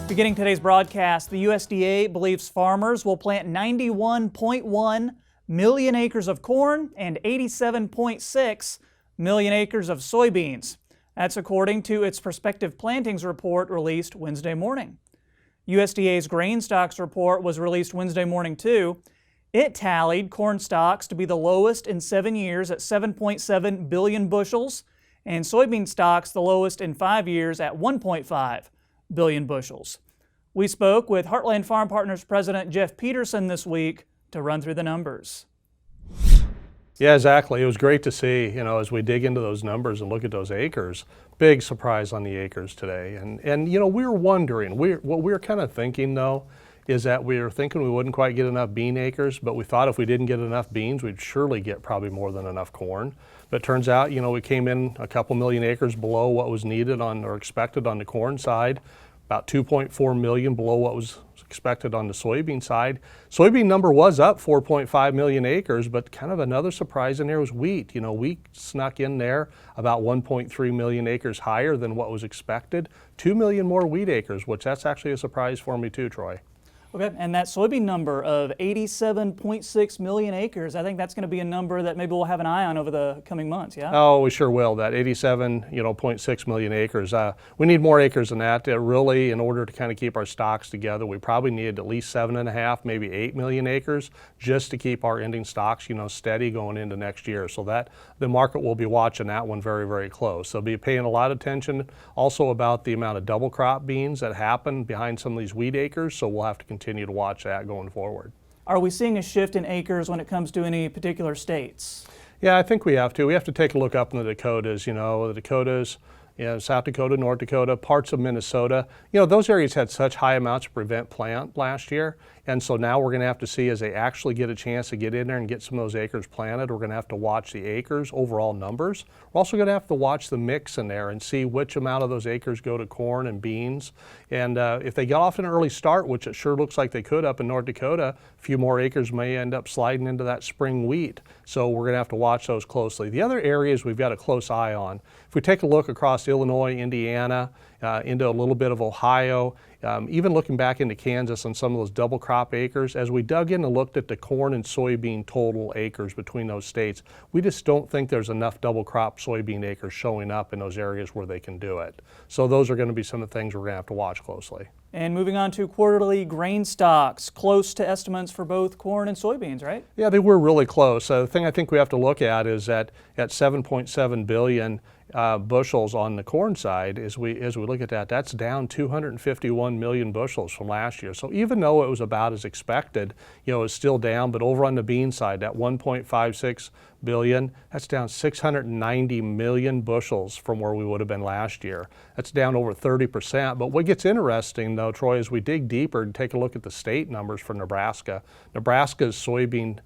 Beginning today's broadcast, the USDA believes farmers will plant 91.1 million acres of corn and 87.6 million acres of soybeans. That's according to its prospective plantings report released Wednesday morning. USDA's grain stocks report was released Wednesday morning too. It tallied corn stocks to be the lowest in 7 years at 7.7 billion bushels, and soybean stocks the lowest in 5 years at 1.5 billion bushels. We spoke with Heartland Farm Partners President Jeff Peterson this week to run through the numbers. Yeah, exactly. It was great to see, as we dig into those numbers and look at those acres, big surprise on the acres today. And we were wondering, what we were kind of thinking though, is that we were thinking we wouldn't quite get enough bean acres, but we thought if we didn't get enough beans, we'd surely get probably more than enough corn. But it turns out, we came in a couple million acres below what was needed or expected on the corn side, about 2.4 million below what was expected on the soybean side. Soybean number was up 4.5 million acres, but kind of another surprise in there was wheat. Wheat snuck in there about 1.3 million acres higher than what was expected. 2 million more wheat acres, which that's actually a surprise for me too, Troy. Okay, and that soybean number of 87.6 million acres, I think that's going to be a number that maybe we'll have an eye on over the coming months, yeah? Oh, we sure will. That 87.6 million acres. We need more acres than that. Really, in order to kind of keep our stocks together, we probably need at least 7.5, maybe 8 million acres just to keep our ending stocks, steady going into next year. So that the market will be watching that one very, very close. They'll be paying a lot of attention also about the amount of double crop beans that happen behind some of these wheat acres. So we'll have to continue to watch that going forward. Are we seeing a shift in acres when it comes to any particular states? Yeah, I think we have to. We have to take a look up in the Dakotas, the Dakotas, South Dakota, North Dakota, parts of Minnesota. Those areas had such high amounts of prevent plant last year. And so now we're going to have to see as they actually get a chance to get in there and get some of those acres planted, we're going to have to watch the acres, overall numbers. We're also going to have to watch the mix in there and see which amount of those acres go to corn and beans. And if they get off an early start, which it sure looks like they could up in North Dakota, a few more acres may end up sliding into that spring wheat. So we're going to have to watch those closely. The other areas we've got a close eye on, if we take a look across Illinois, Indiana, into a little bit of Ohio, even looking back into Kansas on some of those double crop acres, as we dug in and looked at the corn and soybean total acres between those states, we just don't think there's enough double crop soybean acres showing up in those areas where they can do it. So those are going to be some of the things we're going to have to watch closely. And moving on to quarterly grain stocks, close to estimates for both corn and soybeans, right? Yeah, they were really close. The thing I think we have to look at is that at 7.7 billion bushels on the corn side, as we look at that, that's down 251 million bushels from last year. So even though it was about as expected, it's still down. But over on the bean side, that 1.56 billion, that's down 690 million bushels from where we would have been last year. That's down over 30%. But what gets interesting though, Troy, is we dig deeper and take a look at the state numbers for Nebraska. Nebraska's soybean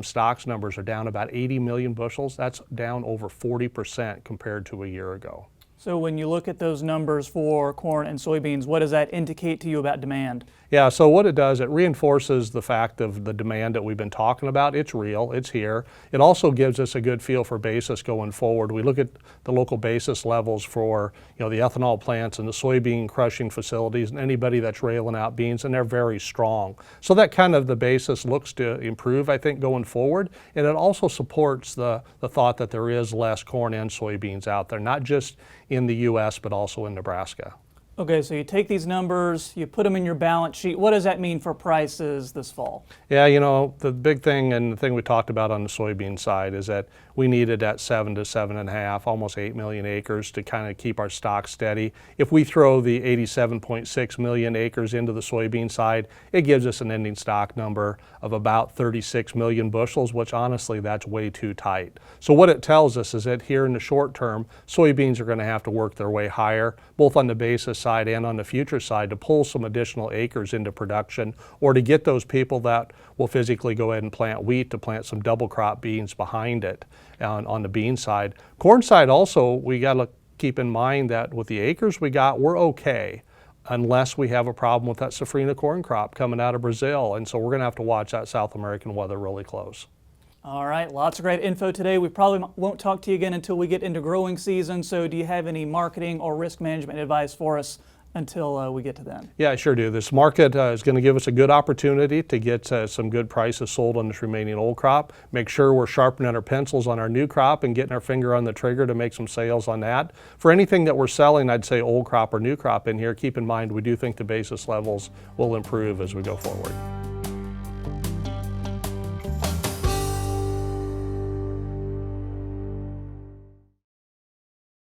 stocks numbers are down about 80 million bushels. That's down over 40% compared to a year ago. So when you look at those numbers for corn and soybeans, what does that indicate to you about demand? Yeah, so what it does, it reinforces the fact of the demand that we've been talking about. It's real, it's here. It also gives us a good feel for basis going forward. We look at the local basis levels for the ethanol plants and the soybean crushing facilities and anybody that's railing out beans, and they're very strong. So that kind of the basis looks to improve, I think, going forward. And it also supports the thought that there is less corn and soybeans out there, not just in the U.S., but also in Nebraska. Okay, so you take these numbers, you put them in your balance sheet. What does that mean for prices this fall? Yeah, the big thing and the thing we talked about on the soybean side is that we needed that 7 to 7.5, almost 8 million acres to kind of keep our stock steady. If we throw the 87.6 million acres into the soybean side, it gives us an ending stock number of about 36 million bushels, which honestly, that's way too tight. So what it tells us is that here in the short term, soybeans are going to have to work their way higher, both on the basis side and on the future side, to pull some additional acres into production, or to get those people that will physically go ahead and plant wheat to plant some double crop beans behind it on the bean side. Corn side also, we got to keep in mind that with the acres we got, we're okay, unless we have a problem with that safrinha corn crop coming out of Brazil. And so we're going to have to watch that South American weather really close. All right, lots of great info today. We probably won't talk to you again until we get into growing season. So do you have any marketing or risk management advice for us until we get to then. Yeah, I sure do. This market is going to give us a good opportunity to get some good prices sold on this remaining old crop. Make sure we're sharpening our pencils on our new crop and getting our finger on the trigger to make some sales on that. For anything that we're selling, I'd say old crop or new crop in here, keep in mind we do think the basis levels will improve as we go forward.